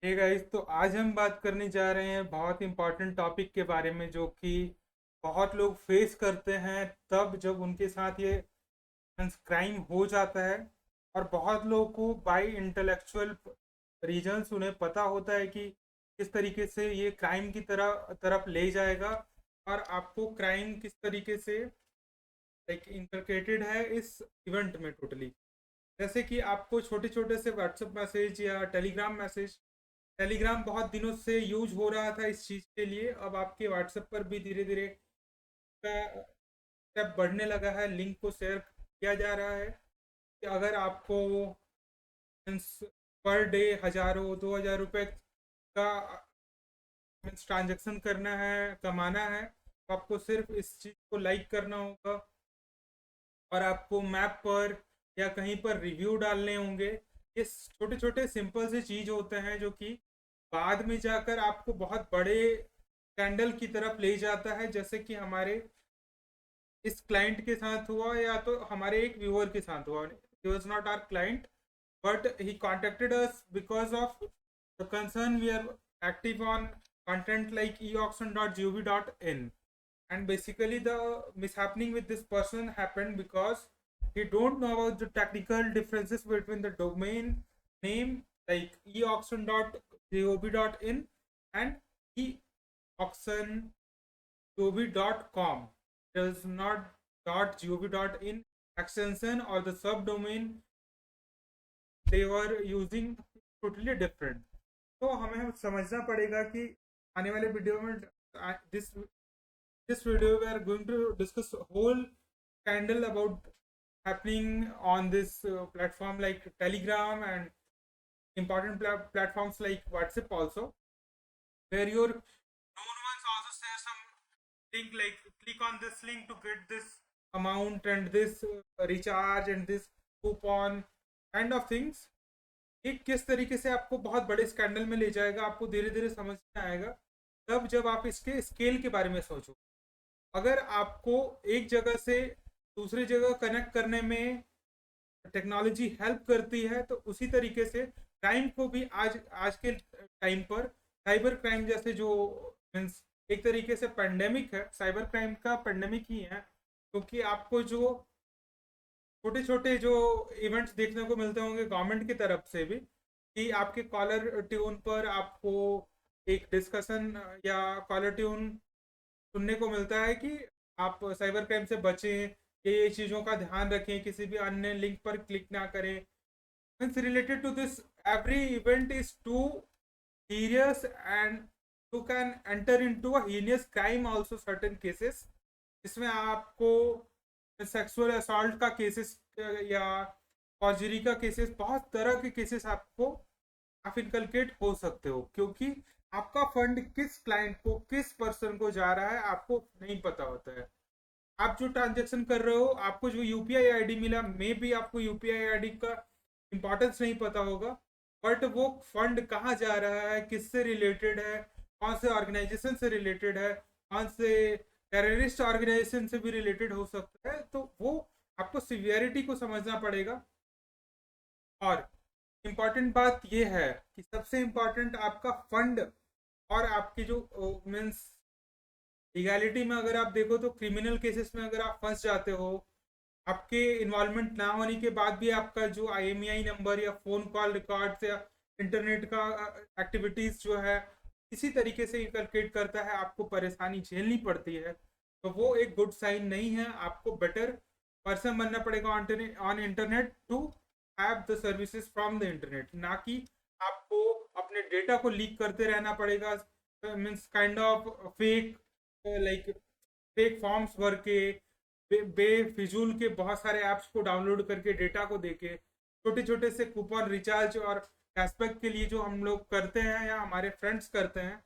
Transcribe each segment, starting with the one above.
Hey guys, तो आज हम बात करने जा रहे हैं बहुत इंपॉर्टेंट टॉपिक के बारे में जो कि बहुत लोग फेस करते हैं तब जब उनके साथ ये क्राइम हो जाता है। और बहुत लोगों को बाय इंटेलेक्चुअल रीजंस उन्हें पता होता है कि किस तरीके से ये क्राइम की तरह तरफ ले जाएगा और आपको क्राइम किस तरीके से लाइक इंटरकेटेड है इस इवेंट में टोटली। जैसे कि आपको छोटे छोटे से व्हाट्सएप मैसेज या टेलीग्राम बहुत दिनों से यूज हो रहा था इस चीज़ के लिए। अब आपके व्हाट्सएप पर भी धीरे धीरे स्टेप बढ़ने लगा है, लिंक को शेयर किया जा रहा है कि अगर आपको पर डे हजारों 2,000 रुपए का ट्रांजेक्शन करना है, कमाना है, तो आपको सिर्फ इस चीज़ को लाइक करना होगा और आपको मैप पर या कहीं पर रिव्यू डालने होंगे। ये छोटे छोटे सिंपल से चीज होते हैं जो कि बाद में जाकर आपको बहुत बड़े स्कैंडल की तरफ ले जाता है, जैसे कि हमारे इस क्लाइंट के साथ हुआ या तो हमारे एक व्यूअर के साथ हुआ। He was not our client but he contacted us because of the concern we are active on content like eauction.gov.in. And basically the mishappening with this person happened because he don't know about the technical differences between the domain name like eauction.gov.in and eauction.gov.com. Does not .gov.in extension or the subdomain they were using totally different. तो हमें समझना पड़ेगा कि आने वाले video में this this video we are going to discuss whole scandal about happening on this platform like Telegram and important platforms like WhatsApp also, where your known ones also share some link like click on this link to get this amount and this recharge and this coupon kind of things। ये किस तरीके से आपको बहुत बड़े scandal में ले जाएगा आपको धीरे धीरे समझ में आएगा तब जब आप इसके स्केल के बारे में सोचो। अगर आपको एक जगह से दूसरी जगह कनेक्ट करने में टेक्नोलॉजी हेल्प करती है तो उसी तरीके से क्राइम को भी आज आज के टाइम पर साइबर क्राइम जैसे जो मीन्स एक तरीके से पेंडेमिक है, साइबर क्राइम का पेंडेमिक ही है। क्योंकि आपको जो छोटे छोटे जो इवेंट्स देखने को मिलते होंगे गवर्नमेंट की तरफ से भी कि आपके कॉलर ट्यून पर आपको एक डिस्कशन या कॉलर ट्यून सुनने को मिलता है कि आप साइबर क्राइम से बचें, ये चीज़ों का ध्यान रखें, किसी भी अन्य लिंक पर क्लिक ना करें। Means related to this every event is too serious and you can enter in to a heinous crime also certain cases, जिसमें आपको सेक्सुअल असॉल्ट का केसेस या फॉर्जरी का केसेस, बहुत तरह के केसेस आपको आप इनकलकेट हो सकते हो क्योंकि आपका फंड किस क्लाइंट को किस पर्सन को जा रहा है आपको नहीं पता होता है। आप जो ट्रांजेक्शन कर रहे हो, आपको जो यूपीआई आईडी मिला, मे बी आपको यूपीआई आईडी का इंपॉर्टेंस नहीं पता होगा, बट वो फंड कहाँ जा रहा है, किससे रिलेटेड है, कौन से ऑर्गेनाइजेशन से रिलेटेड है, कौन से टेररिस्ट ऑर्गेनाइजेशन से भी रिलेटेड हो सकता है, तो वो आपको सिवियरिटी को समझना पड़ेगा। और इम्पॉर्टेंट बात यह है कि सबसे इम्पॉर्टेंट आपका फंड और आपकी जो मीन्स लीगैलिटी में अगर आप देखो तो क्रिमिनल केसेस में अगर आप फंस जाते हो, आपके इन्वॉल्वमेंट ना होने के बाद भी आपका जो आईएमईआई नंबर या फोन कॉल रिकॉर्ड्स या इंटरनेट का एक्टिविटीज जो है इसी तरीके से इनकलकेट करता है, आपको परेशानी झेलनी पड़ती है, तो वो एक गुड साइन नहीं है। आपको बेटर पर्सन बनना पड़ेगा on internet to have the services from the internet, ना कि आपको अपने डेटा को लीक करते रहना पड़ेगा। Means kind of fake like fake forms भर के बेफिजूल के बहुत सारे ऐप्स को डाउनलोड करके डेटा को देके छोटे छोटे से कूपन रिचार्ज और कैशबैक के लिए जो हम लोग करते हैं या हमारे फ्रेंड्स करते हैं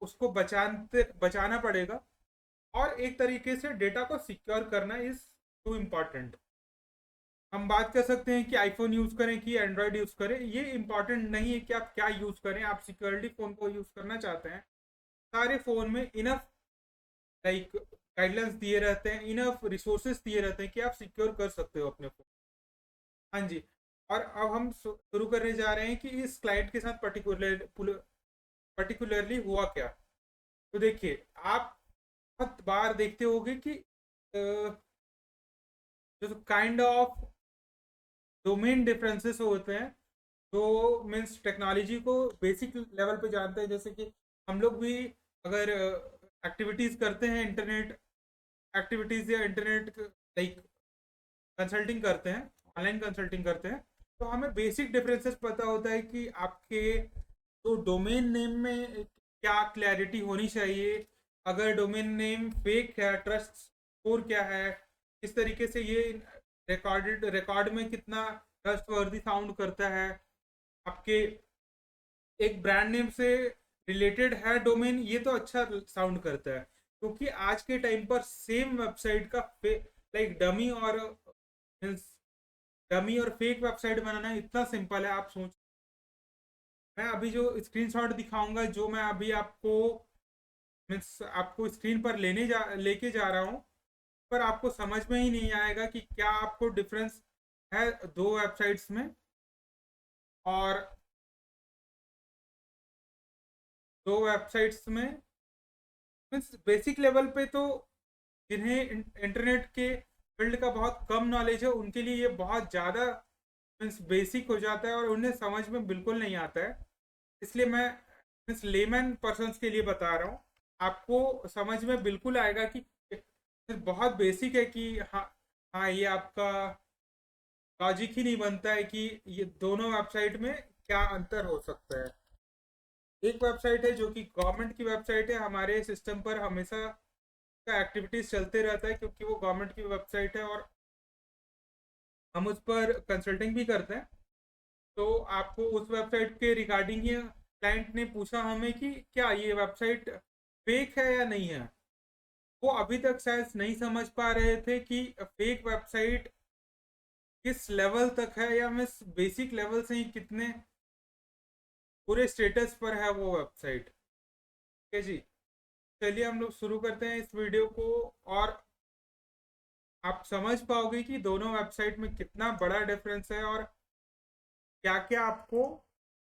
उसको बचाना पड़ेगा। और एक तरीके से डेटा को सिक्योर करना इज टू इम्पॉर्टेंट। हम बात कर सकते हैं कि आईफोन यूज करें कि एंड्रॉयड यूज करें, ये इंपॉर्टेंट नहीं है कि आप क्या यूज करें। आप सिक्योरिटी फोन को यूज करना चाहते हैं, सारे फोन में इनफ लाइक गाइडलाइंस दिए रहते हैं, इनफ रिसोर्सेज दिए रहते हैं कि आप सिक्योर कर सकते हो अपने फोन। हाँ जी। और अब हम शुरू करने जा रहे हैं कि इस क्लाइंट के साथ पर्टिकुलरली हुआ क्या। तो देखिए, आप बहुत बार देखते होंगे कि जो काइंड ऑफ डोमेन डिफरेंसेस होते हैं, जो मीन्स टेक्नोलॉजी को बेसिक लेवल पे जानते हैं, जैसे कि हम लोग भी अगर एक्टिविटीज करते हैं, इंटरनेट एक्टिविटीज या इंटरनेट लाइक कंसल्टिंग करते हैं, ऑनलाइन कंसल्टिंग करते हैं, तो हमें बेसिक डिफरेंसेस पता होता है कि आपके तो डोमेन नेम में क्या क्लैरिटी होनी चाहिए। अगर डोमेन नेम फेक है, ट्रस्ट स्कोर क्या है, किस तरीके से ये रिकॉर्ड में कितना ट्रस्टवर्दी साउंड करता है, आपके एक ब्रांड नेम से रिलेटेड है डोमेन, ये तो अच्छा साउंड करता है। क्योंकि आज के टाइम पर सेम वेबसाइट का लाइक डमी और फेक वेबसाइट बनाना इतना सिंपल है। आप सोच, मैं अभी जो स्क्रीनशॉट दिखाऊंगा, जो मैं अभी आपको मीन्स आपको स्क्रीन पर लेके जा रहा हूँ, पर आपको समझ में ही नहीं आएगा कि क्या आपको डिफरेंस है दो वेबसाइट्स में। और दो वेबसाइट्स में मीन्स बेसिक लेवल पे तो जिन्हें इंटरनेट के फील्ड का बहुत कम नॉलेज है, उनके लिए ये बहुत ज़्यादा मीन्स बेसिक हो जाता है और उन्हें समझ में बिल्कुल नहीं आता है। इसलिए मैं मीन्स लेमैन पर्सनस के लिए बता रहा हूँ, आपको समझ में बिल्कुल आएगा कि बहुत बेसिक है कि हाँ, हाँ ये आपका लॉजिक ही नहीं बनता है कि ये दोनों वेबसाइट में क्या अंतर हो सकता है। एक वेबसाइट है जो कि गवर्नमेंट की वेबसाइट है, हमारे सिस्टम पर हमेशा का एक्टिविटीज चलते रहता है क्योंकि वो गवर्नमेंट की वेबसाइट है और हम उस पर कंसल्टिंग भी करते हैं। तो आपको उस वेबसाइट के रिगार्डिंग ही क्लाइंट ने पूछा हमें कि क्या ये वेबसाइट फेक है या नहीं है। वो अभी तक शायद नहीं समझ पा रहे थे कि फेक वेबसाइट किस लेवल तक है, या मिस बेसिक लेवल से ही कितने पूरे स्टेटस पर है वो वेबसाइट। ठीक है जी, चलिए हम लोग शुरू करते हैं इस वीडियो को, और आप समझ पाओगे कि दोनों वेबसाइट में कितना बड़ा डिफरेंस है और क्या क्या आपको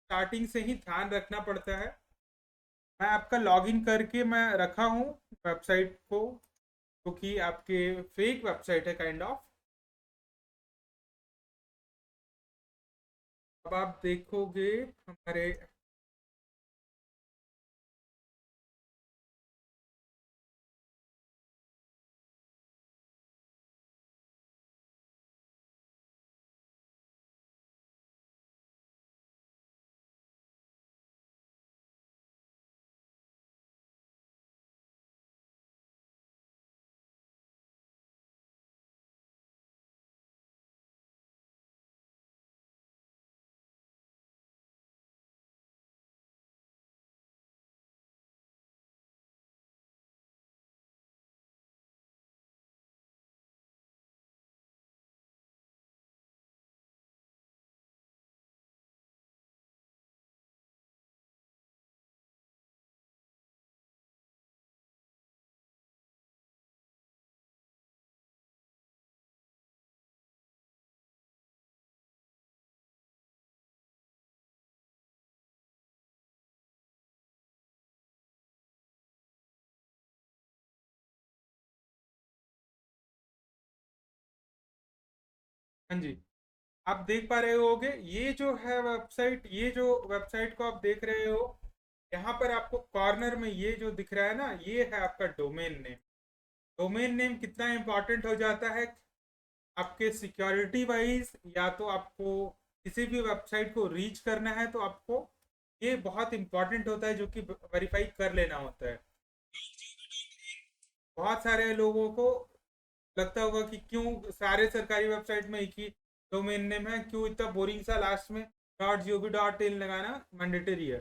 स्टार्टिंग से ही ध्यान रखना पड़ता है। मैं आपका लॉगिन करके मैं रखा हूँ वेबसाइट को, क्योंकि आपके फेक वेबसाइट है काइंड ऑफ। अब आप देखोगे हमारे, हाँ जी, आप देख पा रहे होगे ये जो है वेबसाइट, ये जो वेबसाइट को आप देख रहे हो, यहाँ पर आपको कॉर्नर में ये जो दिख रहा है ना, ये है आपका डोमेन नेम। डोमेन नेम कितना इंपॉर्टेंट हो जाता है आपके सिक्योरिटी वाइज, या तो आपको किसी भी वेबसाइट को रीच करना है तो आपको ये बहुत इंपॉर्टेंट होता है, जो कि वेरीफाई कर लेना होता है। बहुत सारे लोगों को लगता होगा कि क्यों सारे सरकारी वेबसाइट में एक ही डोमेन नेम है, क्यों इतना बोरिंग सा लास्ट में .gov.in लगाना मैंडेटरी है।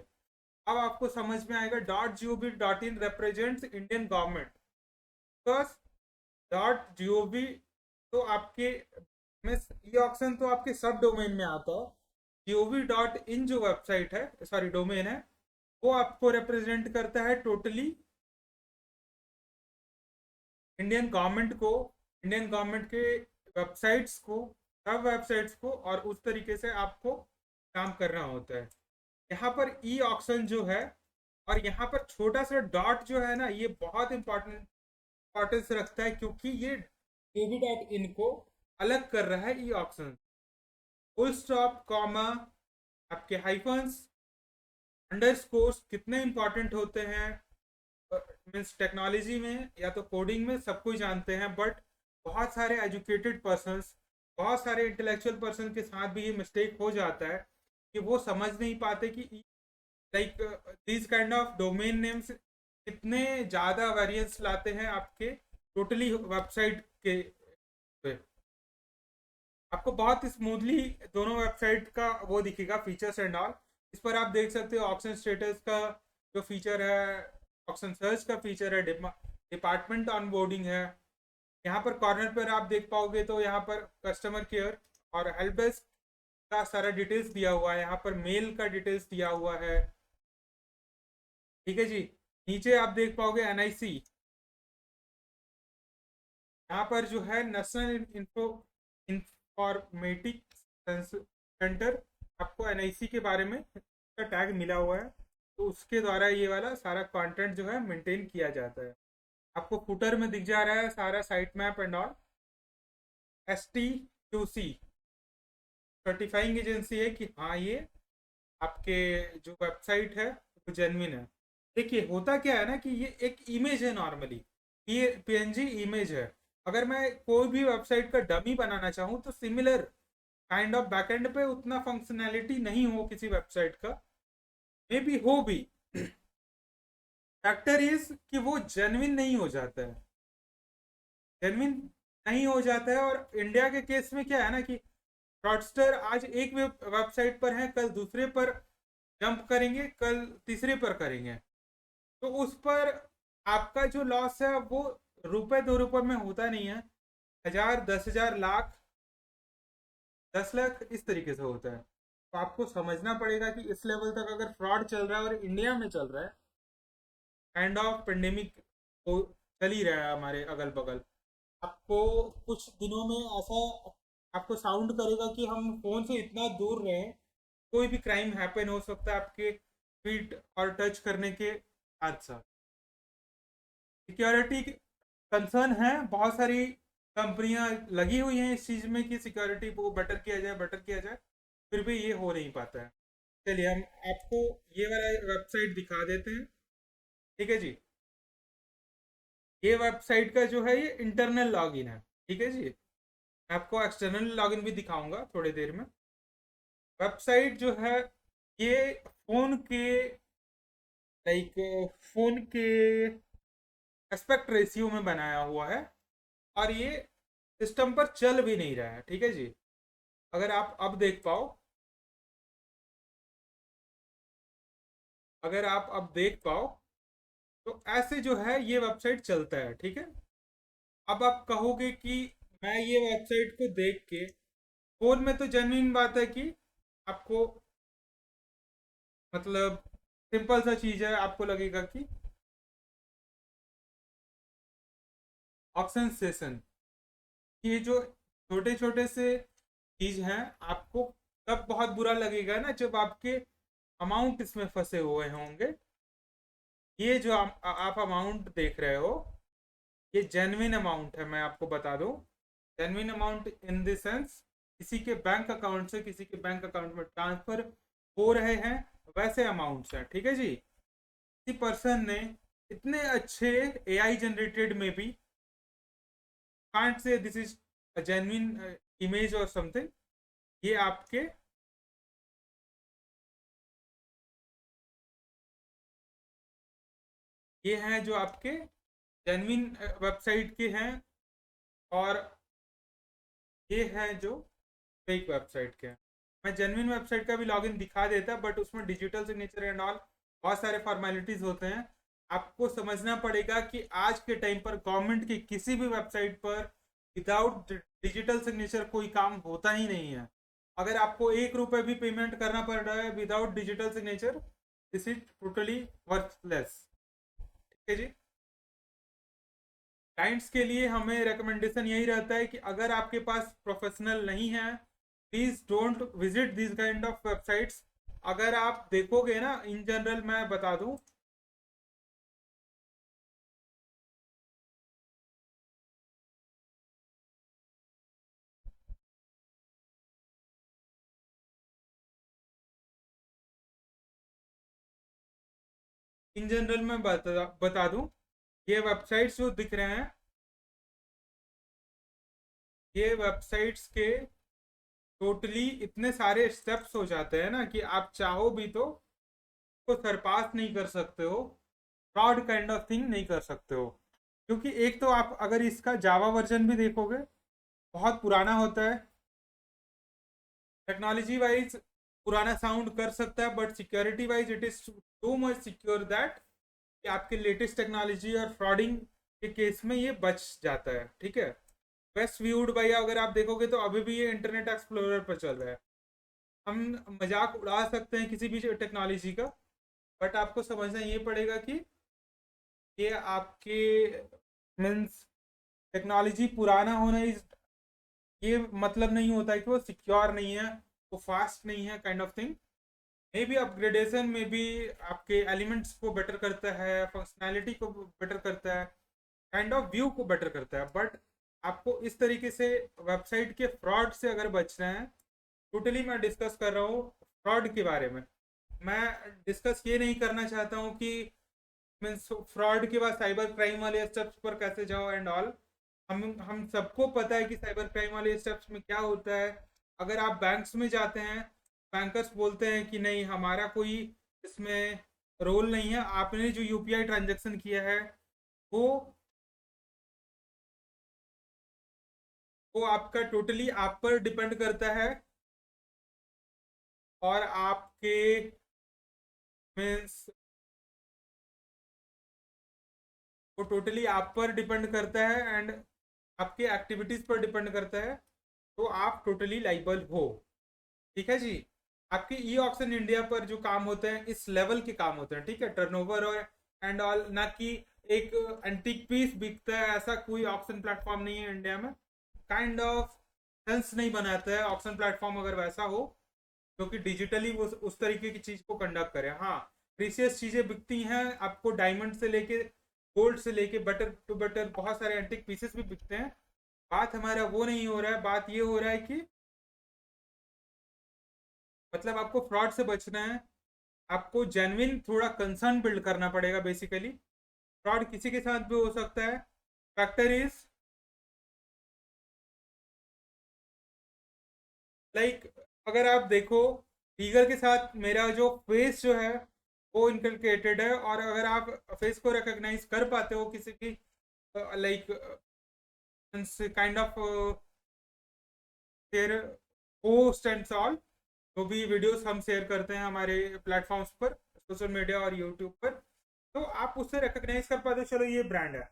अब आपको समझ में आएगा, .gov.in रिप्रेजेंट्स इंडियन गवर्नमेंट, बस .gov तो आपके में ई ऑप्शन तो आपके सब डोमेन में आता है। gov.in जो वेबसाइट है, सॉरी डोमेन है, वो आपको रिप्रेजेंट करता है टोटली इंडियन गवर्नमेंट को, इंडियन गवर्नमेंट के वेबसाइट्स को, सब वेबसाइट्स को, और उस तरीके से आपको काम करना होता है। यहाँ पर ई ऑक्शन जो है, और यहाँ पर छोटा सा डॉट जो है ना, ये बहुत इंपॉर्टेंस रखता है, क्योंकि ये डेबी डॉट इन को अलग कर रहा है e auction. Full stop, comma, आपके हाइफन्स, अंडरस्कोर्स कितने इंपॉर्टेंट होते हैं। मीन्स टेक्नोलॉजी में या तो कोडिंग में सब कुछ जानते हैं, बट बहुत सारे एजुकेटेड पर्सन्स, बहुत सारे इंटेलेक्चुअल पर्सन के साथ भी ये मिस्टेक हो जाता है कि वो समझ नहीं पाते कि like this kind of domain names कितने ज़्यादा वेरिएंस लाते हैं आपके टोटली वेबसाइट के पे। आपको बहुत स्मूथली दोनों वेबसाइट का वो दिखेगा, फीचर्स एंड ऑल। इस पर आप देख सकते हो ऑक्शन स्टेटस का जो फीचर है, ऑक्शन सर्च का फीचर है, डिपार्टमेंट ऑनबोर्डिंग है। यहाँ पर कॉर्नर पर आप देख पाओगे तो यहाँ पर कस्टमर केयर और हेल्प डेस्क का सारा डिटेल्स दिया हुआ है। यहाँ पर मेल का डिटेल्स दिया हुआ है, ठीक है जी। नीचे आप देख पाओगे एनआईसी, यहाँ पर जो है नेशनल इंफॉर्मेटिक सेंटर, आपको एनआईसी के बारे में का टैग मिला हुआ है, तो उसके द्वारा ये वाला सारा कंटेंट जो है मेंटेन किया जाता है। आपको फुटर में दिख जा रहा है सारा site map and all. STQC certifying agency है कि हाँ ये आपके जो वेबसाइट है वो जेन्युइन है। देखिए होता क्या है ना कि ये एक इमेज है, नॉर्मली ये PNG इमेज है। अगर मैं कोई भी वेबसाइट का डमी बनाना चाहूँ तो सिमिलर काइंड ऑफ बैकएंड पे उतना फंक्शनैलिटी नहीं हो किसी वेबसाइट का, मे बी हो भी। फैक्टर इज कि वो जेन्युइन नहीं हो जाता है, जेन्युइन नहीं हो जाता है। और इंडिया के केस में क्या है ना कि फ्रॉडस्टर आज एक वेबसाइट पर है, कल दूसरे पर जंप करेंगे, कल तीसरे पर करेंगे, तो उस पर आपका जो लॉस है वो रुपए 2 रुपए में होता नहीं है, 1000, 10,000, लाख, 10 लाख इस तरीके से होता है। तो आपको समझना पड़ेगा कि इस लेवल तक अगर फ्रॉड चल रहा है और इंडिया में चल रहा है, काइंड ऑफ पेंडेमिक चल ही रहा है हमारे अगल बगल। आपको कुछ दिनों में ऐसा आपको साउंड करेगा कि हम फोन से इतना दूर रहे, कोई भी क्राइम हैपन हो सकता है आपके फीट और टच करने के साथ साथ। सिक्योरिटी कंसर्न है, बहुत सारी कंपनियां लगी हुई हैं इस चीज़ में कि सिक्योरिटी को बेटर किया जाए, बेटर किया जाए, फिर भी ये हो नहीं पाता है। चलिए हम आपको ये वाला वेबसाइट दिखा देते हैं, ठीक है जी। ये वेबसाइट का जो है ये इंटरनल लॉगिन है, ठीक है जी। मैं आपको एक्सटर्नल लॉगिन भी दिखाऊंगा थोड़ी देर में। वेबसाइट जो है ये फोन के लाइक फोन के एस्पेक्ट रेशियो में बनाया हुआ है, और ये सिस्टम पर चल भी नहीं रहा है, ठीक है जी। अगर आप अब देख पाओ, अगर आप अब देख पाओ तो ऐसे जो है ये वेबसाइट चलता है, ठीक है। अब आप कहोगे कि मैं ये वेबसाइट को देख के, फोन में तो जेन्युइन बात है कि आपको मतलब सिंपल सा चीज है, आपको लगेगा कि ऑक्शन सेशन, ये जो छोटे छोटे से चीज हैं, आपको तब बहुत बुरा लगेगा ना जब आपके अमाउंट इसमें फंसे हुए होंगे। ये जो आप अमाउंट देख रहे हो, ये जेन्युइन अमाउंट है, मैं आपको बता दूं। Genuine amount in the sense किसी के बैंक अकाउंट से किसी के बैंक अकाउंट में ट्रांसफर हो रहे हैं, वैसे अमाउंट्स हैं, ठीक है जी। किसी पर्सन ने इतने अच्छे AI जनरेटेड में भी can't say this is a genuine image और समथिंग, ये आपके ये हैं जो आपके जेन्युइन वेबसाइट के हैं, और ये हैं जो फेक वेबसाइट के हैं। मैं जेन्युइन वेबसाइट का भी लॉगिन दिखा देता, बट उसमें डिजिटल सिग्नेचर एंड ऑल बहुत सारे फॉर्मेलिटीज होते हैं। आपको समझना पड़ेगा कि आज के टाइम पर गवर्नमेंट की किसी भी वेबसाइट पर विदाउट डिजिटल सिग्नेचर कोई काम होता ही नहीं है। अगर आपको 1 रुपए भी पेमेंट करना पड़ रहा है without digital signature, this is totally worthless, ठीक है जी। क्लाइंट्स के लिए हमें रिकमेंडेशन यही रहता है कि अगर आपके पास प्रोफेशनल नहीं है, please don't visit this kind of websites. अगर आप देखोगे ना, इन जनरल मैं बता दूं, इन जनरल मैं बता दूं, ये वेबसाइट्स जो दिख रहे हैं, ये वेबसाइट्स के टोटली इतने सारे स्टेप्स हो जाते हैं ना कि आप चाहो भी तो उसको सरपास नहीं कर सकते हो, फ्रॉड काइंड ऑफ थिंग नहीं कर सकते हो। क्योंकि एक तो आप अगर इसका जावा वर्जन भी देखोगे, बहुत पुराना होता है, टेक्नोलॉजी वाइज पुराना साउंड कर सकता है, but security wise it is too much secure that कि आपके लेटेस्ट टेक्नोलॉजी और फ्रॉडिंग के केस में ये बच जाता है, ठीक है। बेस्ट व्यूड भाई अगर आप देखोगे तो अभी भी ये इंटरनेट एक्सप्लोरर पर चल रहा है। हम मजाक उड़ा सकते हैं किसी भी टेक्नोलॉजी का, बट आपको समझना ये पड़ेगा कि ये आपके मीन्स टेक्नोलॉजी पुराना होना इस ये मतलब नहीं होता है कि वो सिक्योर नहीं है, वो फास्ट नहीं है, kind of thing. May be upgradation में भी आपके एलिमेंट्स को बेटर करता है, फंक्शनैलिटी को बेटर करता है, काइंड ऑफ व्यू को बेटर करता है, बट आपको इस तरीके से वेबसाइट के फ्रॉड से अगर बचना है, टोटली मैं डिस्कस कर रहा हूँ फ्रॉड के बारे में। मैं डिस्कस ये नहीं करना चाहता हूँ कि मीन्स फ्रॉड के बाद साइबर क्राइम वाले स्टेप्स पर कैसे जाओ एंड ऑल। हम सबको पता है कि साइबर क्राइम वाले स्टेप्स में क्या होता है। अगर आप बैंक्स में जाते हैं, बैंकर्स बोलते हैं कि नहीं हमारा कोई इसमें रोल नहीं है, आपने जो यूपीआई ट्रांजैक्शन किया है वो वो आपका टोटली आप पर डिपेंड करता है, और आपके मीन्स वो टोटली आप पर डिपेंड करता है एंड आपके एक्टिविटीज पर डिपेंड करता है, तो आप टोटली लाइबल हो। ठीक है जी। आपके ई ऑक्शन इंडिया पर जो काम होते हैं इस लेवल के काम होते हैं, ठीक है, टर्नओवर और एंड ऑल, ना कि एक एंटीक पीस बिकता है, ऐसा कोई ऑक्शन प्लेटफॉर्म नहीं है इंडिया में। काइंड ऑफ सेंस नहीं बनाता है ऑक्शन प्लेटफॉर्म अगर वैसा हो, क्योंकि डिजिटली वो उस तरीके की चीज को कंडक्ट करे। हाँ, प्रीसियस चीजें बिकती हैं, आपको डायमंड से लेके गोल्ड से लेके बटर टू बटर बहुत सारे एंटिक पीसेस भी बिकते हैं। बात हमारा वो नहीं हो रहा है, बात ये हो रहा है कि मतलब आपको फ्रॉड से बचना है, आपको जेन्युइन थोड़ा कंसर्न बिल्ड करना पड़ेगा बेसिकली। फ्रॉड किसी के साथ भी हो सकता है। फैक्टर इज लाइक, अगर आप देखो, लीगल के साथ मेरा जो फेस जो है वो इनकलकेटेड है, और अगर आप फेस को रिकॉग्नाइज कर पाते हो किसी की like kind of share post and all, जो भी वीडियोस हम शेयर करते हैं हमारे प्लेटफॉर्म्स पर, सोशल मीडिया और यूट्यूब पर, तो आप उससे रिकॉग्नाइज कर पाते हो चलो ये ब्रांड है।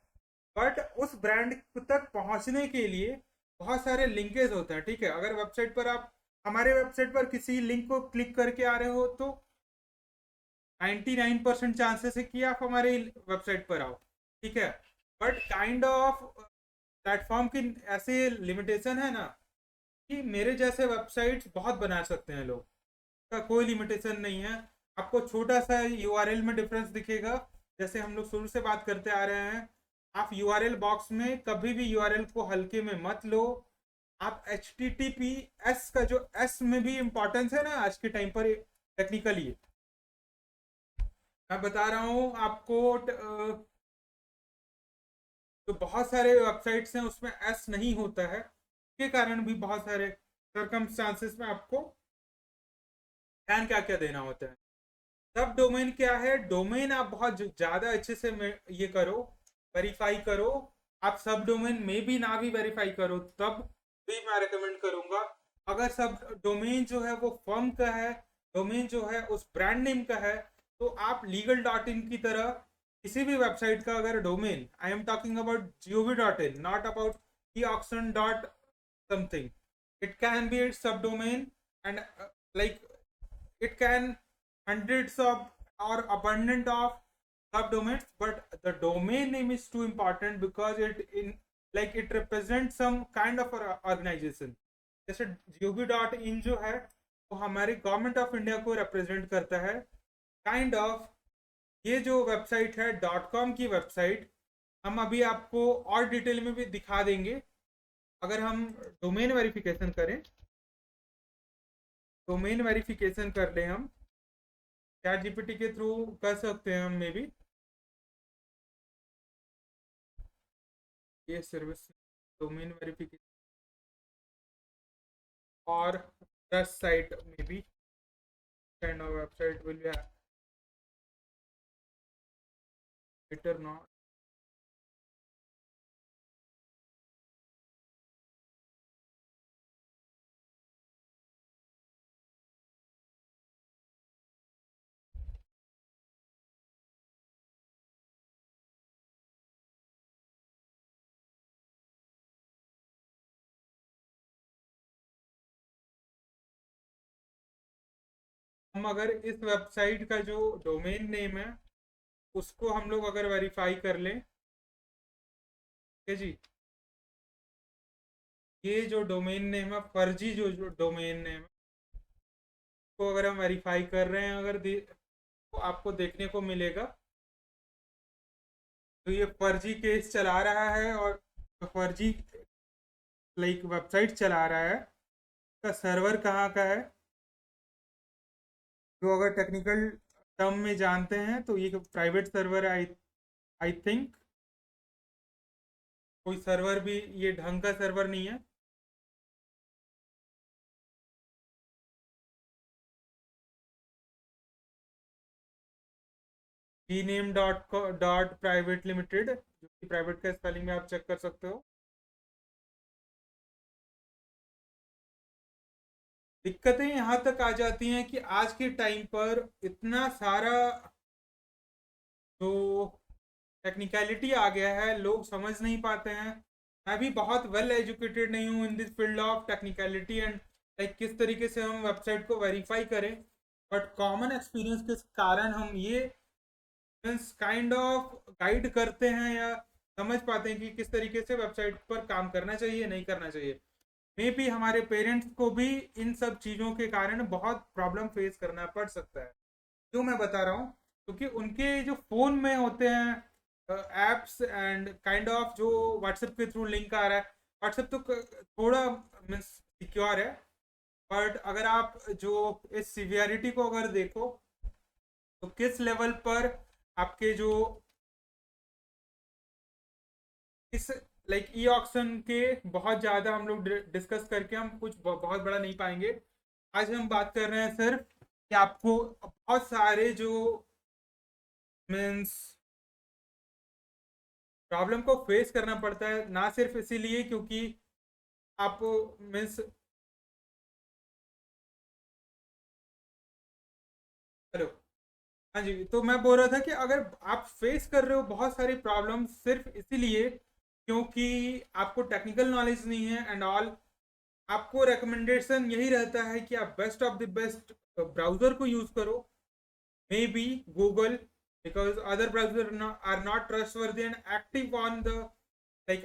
बट उस ब्रांड तक पहुंचने के लिए बहुत सारे लिंकेज होते हैं, ठीक है। अगर वेबसाइट पर आप हमारे वेबसाइट पर किसी लिंक को क्लिक करके आ रहे हो तो 99% चांसेस है कि आप हमारे वेबसाइट पर आओ, ठीक है। बट काइंड ऑफ प्लेटफॉर्म की ऐसे लिमिटेशन है ना कि मेरे जैसे वेबसाइट्स बहुत बना सकते हैं लोग, का कोई लिमिटेशन नहीं है। आपको छोटा सा यूआरएल में डिफरेंस दिखेगा, जैसे हम लोग शुरू से बात करते आ रहे हैं। आप यूआरएल बॉक्स में कभी भी यूआरएल को हल्के में मत लो। आप H T T P S का जो एस में भी इंपॉर्टेंस है ना आज के टाइम पर, टेक्निकली मैं बता रहा हूँ आपको, तो बहुत सारे वेबसाइट्स हैं उसमें एस नहीं होता है, के कारण भी बहुत सारे सर्कमस्टांसेस में आपको ध्यान क्या क्या देना होता है। सब डोमेन क्या है, डोमेन आप बहुत ज्यादा अच्छे से ये करो, वेरीफाई करो। आप सब डोमेन में भी ना भी वेरीफाई करो तब भी मैं रेकमेंड करूंगा। अगर सब डोमेन जो है वो फर्म का है, डोमेन जो है उस ब्रांड नेम का है, तो आप लीगल डॉट इन की तरह किसी भी वेबसाइट का अगर domain, I am talking about gov.in, not about e auction dot something, it can be its subdomain, and like it can hundreds of or abundant of subdomains, but the domain name is too important because it represents some kind of organization. जैसे gov.in जो है वो हमारी government of India को represent करता है, kind of. ये जो वेबसाइट है .com की वेबसाइट, हम अभी आपको और डिटेल में भी दिखा देंगे। अगर हम डोमेन वेरिफिकेशन करें, डोमेन वेरिफिकेशन कर ले हम चैट जीपीटी के थ्रू कर सकते हैं हम मे बी। ये सर्विस डोमेन वेरिफिकेशन और trust site may be kind of website will be better not. हम अगर इस वेबसाइट का जो डोमेन नेम है उसको हम लोग अगर वेरीफाई कर लें, ठीक है जी, ये जो डोमेन नेम है फर्जी जो डोमेन नेम है को अगर हम वेरीफाई कर रहे हैं, अगर तो आपको देखने को मिलेगा तो ये फर्जी केस चला रहा है और फर्जी वेबसाइट चला रहा है। इसका सर्वर कहाँ का है, जो अगर टेक्निकल टर्म में जानते हैं तो ये प्राइवेट सर्वर है। आई थिंक कोई सर्वर भी ये ढंग का सर्वर नहीं है। dname.private लिमिटेड, जो कि प्राइवेट का स्पेलिंग में आप चेक कर सकते हो। दिक्कतें यहाँ तक आ जाती हैं कि आज के टाइम पर इतना सारा जो टेक्निकलिटी आ गया है, लोग समझ नहीं पाते हैं। मैं भी बहुत वेल एजुकेटेड नहीं हूँ in this field of technicality and किस तरीके से हम वेबसाइट को वेरीफाई करें, बट कॉमन एक्सपीरियंस के कारण हम ये काइंड ऑफ गाइड करते हैं या समझ पाते हैं कि किस तरीके से वेबसाइट पर काम करना चाहिए नहीं करना चाहिए। मे भी हमारे पेरेंट्स को भी इन सब चीज़ों के कारण बहुत प्रॉब्लम फेस करना पड़ सकता है। क्यों मैं बता रहा हूँ, क्योंकि उनके जो फ़ोन में होते हैं एप्स एंड काइंड ऑफ जो व्हाट्सएप के थ्रू लिंक आ रहा है, व्हाट्सएप तो थोड़ा मीन्स सिक्योर है, बट अगर आप जो इस सिवियरिटी को अगर देखो तो किस लेवल पर आपके जो इस ई ऑक्शन के बहुत ज़्यादा हम लोग डिस्कस करके हम कुछ बहुत बड़ा नहीं पाएंगे। आज हम बात कर रहे हैं सिर्फ कि आपको बहुत सारे जो मीन्स प्रॉब्लम को फेस करना पड़ता है, ना सिर्फ इसीलिए क्योंकि आप मीन्स हेलो, हाँ जी, तो मैं बोल रहा था कि अगर आप फेस कर रहे हो बहुत सारी प्रॉब्लम सिर्फ इसीलिए क्योंकि आपको टेक्निकल नॉलेज नहीं है एंड ऑल, आपको रिकमेंडेशन यही रहता है कि आप best of the best browser को यूज़ करो, may be Google, because other browsers are not trustworthy and active on the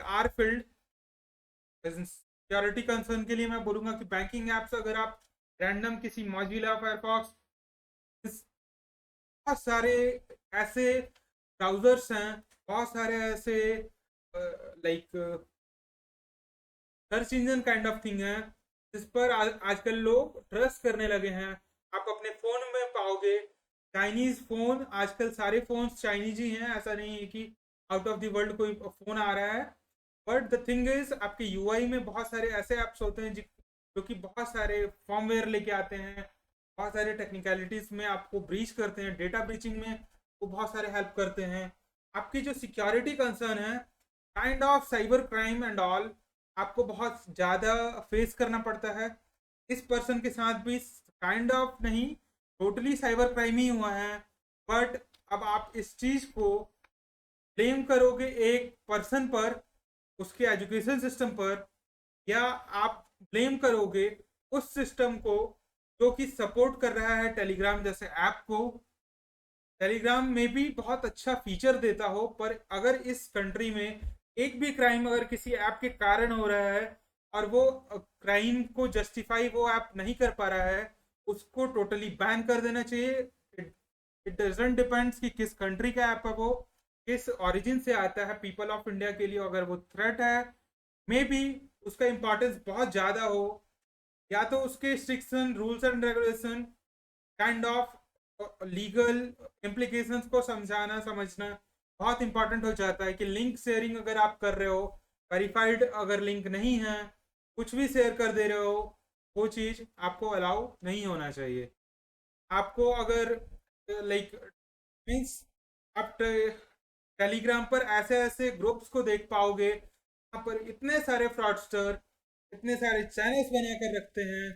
our field। Security concern के लिए मैं बोलूँगा कि बैंकिंग एप्स अगर आप रैंडम किसी मौजिला फायरफॉक्स, बहुत सारे ऐसे ब्राउजर्स हैं, बहुत सारे ऐसे like search engine kind of thing है जिस पर आजकल लोग ट्रस्ट करने लगे हैं। आप अपने फ़ोन में पाओगे चाइनीज़ फ़ोन, आजकल सारे फ़ोन चाइनीज ही हैं, ऐसा नहीं है कि आउट ऑफ द वर्ल्ड कोई फ़ोन आ रहा है। बट द थिंग इज़ आपके यूआई में बहुत सारे ऐसे ऐप्स होते हैं जो कि बहुत सारे फॉर्मवेयर लेके आते हैं, बहुत सारे टेक्निकलिटीज़ में आपको ब्रीच करते हैं, डेटा ब्रीचिंग में वो बहुत सारे हेल्प करते हैं। आपकी जो सिक्योरिटी कंसर्न है, kind of cyber crime and all, आपको बहुत ज़्यादा फेस करना पड़ता है। इस पर्सन के साथ भी काइंड ऑफ नहीं, टोटली साइबर क्राइम ही हुआ है। बट अब आप इस चीज़ को ब्लेम करोगे एक पर्सन पर, उसके एजुकेशन सिस्टम पर, या आप ब्लेम करोगे उस सिस्टम को जो कि सपोर्ट कर रहा है टेलीग्राम जैसे ऐप को, टेलीग्राम में भी बहुत अच्छा फीचर देता हो, पर अगर इस कंट्री में एक भी क्राइम अगर किसी ऐप के कारण हो रहा है और वो क्राइम को जस्टिफाई वो ऐप नहीं कर पा रहा है, उसको टोटली बैन कर देना चाहिए। इट डजेंट डिपेंड्स कि किस कंट्री का ऐप है, वो किस ओरिजिन से आता है। पीपल ऑफ इंडिया के लिए अगर वो थ्रेट है, मे बी उसका इंपॉर्टेंस बहुत ज़्यादा हो, या तो उसके striction rules and regulation kind of legal implications को समझाना समझना बहुत इंपॉर्टेंट हो जाता है। कि लिंक शेयरिंग अगर आप कर रहे हो, वेरीफाइड अगर लिंक नहीं है, कुछ भी शेयर कर दे रहे हो, वो चीज़ आपको अलाउ नहीं होना चाहिए। आपको अगर लाइक मीन्स आप टेलीग्राम पर ऐसे ऐसे ग्रुप्स को देख पाओगे, यहाँ पर इतने सारे फ्रॉडस्टर इतने सारे चैनल्स बना कर रखते हैं।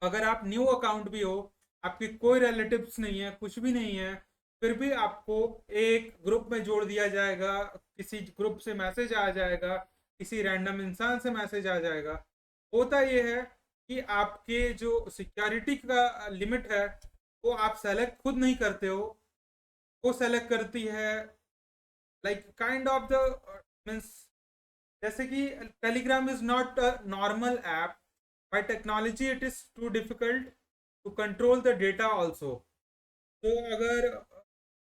अगर आप न्यू अकाउंट भी हो, आपके कोई रिलेटिव्स नहीं है, कुछ भी नहीं है, फिर भी आपको एक ग्रुप में जोड़ दिया जाएगा, किसी ग्रुप से मैसेज आ जाएगा, किसी रैंडम इंसान से मैसेज आ जाएगा। होता ये है कि आपके जो सिक्योरिटी का लिमिट है, वो आप सेलेक्ट खुद नहीं करते हो, वो सेलेक्ट करती है like kind of the means. जैसे कि Telegram is not a normal app, by technology it is too difficult to control the data also. तो अगर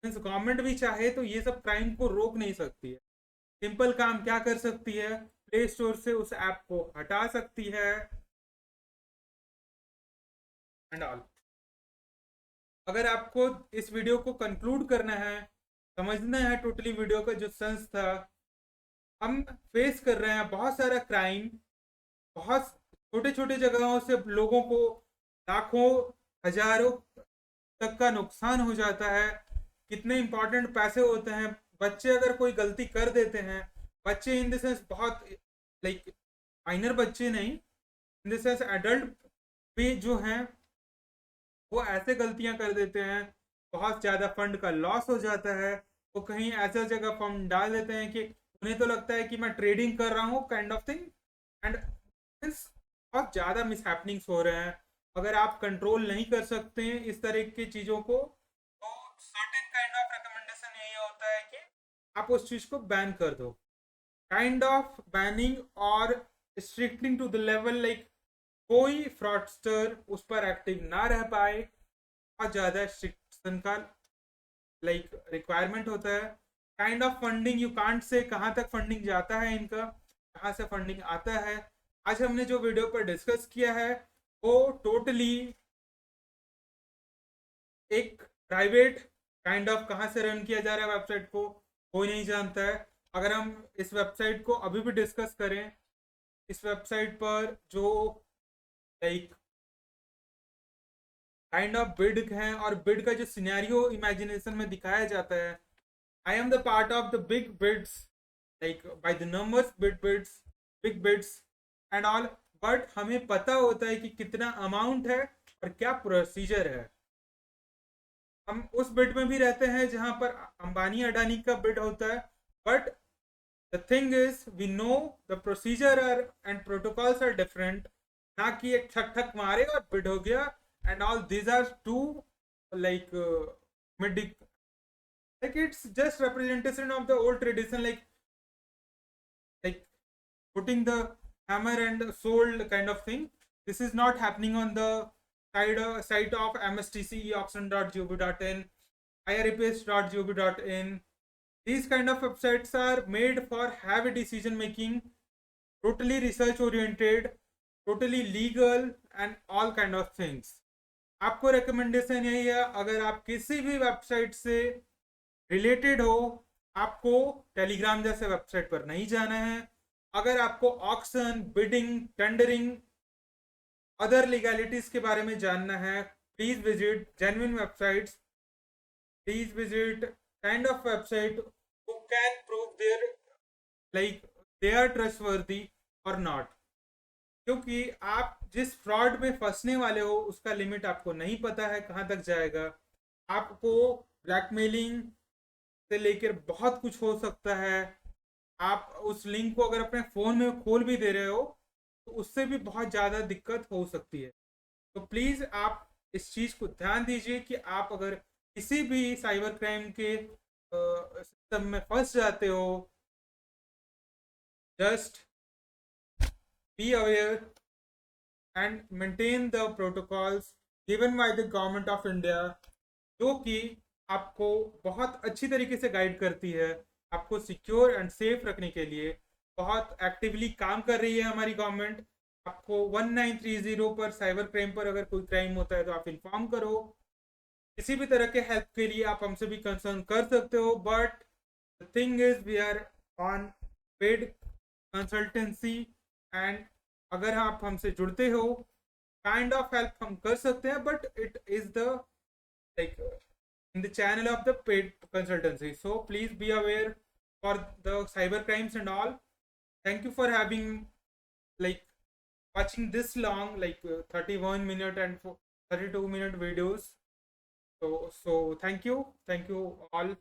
मीन्स गवर्नमेंट भी चाहे तो ये सब क्राइम को रोक नहीं सकती है। सिंपल काम क्या कर सकती है, प्ले स्टोर से उस ऐप को हटा सकती है एंड ऑल। अगर आपको इस वीडियो को कंक्लूड करना है, समझना है टोटली वीडियो का जो सेंस था, हम फेस कर रहे हैं बहुत सारा क्राइम, बहुत छोटे छोटे जगहों से लोगों को लाखों हजारों तक का नुकसान हो जाता है। कितने इंपॉर्टेंट पैसे होते हैं, बच्चे अगर कोई गलती कर देते हैं, बच्चे इन द सेंस बहुत लाइक माइनर बच्चे नहीं, इन द सेंस एडल्ट भी जो हैं, वो ऐसे गलतियां कर देते हैं, बहुत ज़्यादा फंड का लॉस हो जाता है। वो कहीं ऐसा जगह फंड डाल देते हैं कि उन्हें तो लगता है कि मैं ट्रेडिंग कर रहा हूँ काइंड ऑफ थिंग, एंड बहुत ज़्यादा मिस हो रहे हैं। अगर आप कंट्रोल नहीं कर सकते हैं इस तरह की चीज़ों को, तो सर्टेन काइंड ऑफ रिकमेंडेशन यही होता है कि आप उस चीज़ को बैन कर दो। काइंड ऑफ बैनिंग और स्ट्रिक्टिंग टू द लेवल लाइक कोई फ्रॉडस्टर उस पर एक्टिव ना रह पाए, बहुत ज़्यादा स्ट्रिक्शन का लाइक रिक्वायरमेंट होता है। Kind of funding you can't say कहाँ तक फंडिंग जाता है इनका, कहाँ से फंडिंग आता है। आज हमने जो वीडियो पर डिस्कस किया है वो टोटली एक प्राइवेट काइंड ऑफ कहाँ से रन किया जा रहा है वेबसाइट को, कोई नहीं जानता है। अगर हम इस वेबसाइट को अभी भी डिस्कस करें, इस वेबसाइट पर जो लाइक काइंड ऑफ बिड है और बिड का जो सिनेरियो इमेजिनेशन में दिखाया जाता है, I am the part of the big bids, like by the numbers bids, big bids and all. But हमें पता होता है कि कितना अमाउंट है और क्या प्रोसीजर है। हम उस बिड में भी रहते हैं जहां पर अंबानी अडानी का बिड होता है, but the thing is we know the procedure are and protocols are different. ना कि एक ठक ठक मारे और बिड हो गया, and all these are to like mid, like it's just representation of the old tradition, like putting the hammer and sold kind of thing. This is not happening on the site of mstceauction.gov.in, irps.gov.in. These kind of websites are made for heavy decision making, totally research oriented, totally legal and all kind of things. आपको recommendation यही है, अगर आप किसी भी website से related हो, आपको टेलीग्राम जैसे वेबसाइट पर नहीं जाना है। अगर आपको auction, bidding, tendering, other legalities के बारे में जानना है, please visit genuine websites, please visit kind of website who can prove their like they are trustworthy और नॉट। क्योंकि आप जिस फ्रॉड में फंसने वाले हो उसका लिमिट आपको नहीं पता है कहाँ तक जाएगा। आपको ब्लैकमेलिंग से लेकर बहुत कुछ हो सकता है। आप उस लिंक को अगर अपने फ़ोन में खोल भी दे रहे हो तो उससे भी बहुत ज़्यादा दिक्कत हो सकती है। तो प्लीज़ आप इस चीज़ को ध्यान दीजिए कि आप अगर किसी भी साइबर क्राइम के सिस्टम में फंस जाते हो, just be aware and maintain the protocols given by the government of India, जो कि आपको बहुत अच्छी तरीके से गाइड करती है, आपको सिक्योर एंड सेफ रखने के लिए बहुत एक्टिवली काम कर रही है हमारी गवर्नमेंट। आपको 1930 पर साइबर क्राइम पर अगर कोई क्राइम होता है तो आप इन्फॉर्म करो। किसी भी तरह के हेल्प के लिए आप हमसे भी कंसर्न कर सकते हो, but the thing is we are on paid consultancy, and अगर आप हमसे जुड़ते हो काइंड ऑफ हेल्प हम कर सकते हैं, but it is the like in the channel of the paid consultancy, so please be aware for the cyber crimes and all. Thank you for having like watching this long, like 31 minute and 32-minute videos. So thank you all.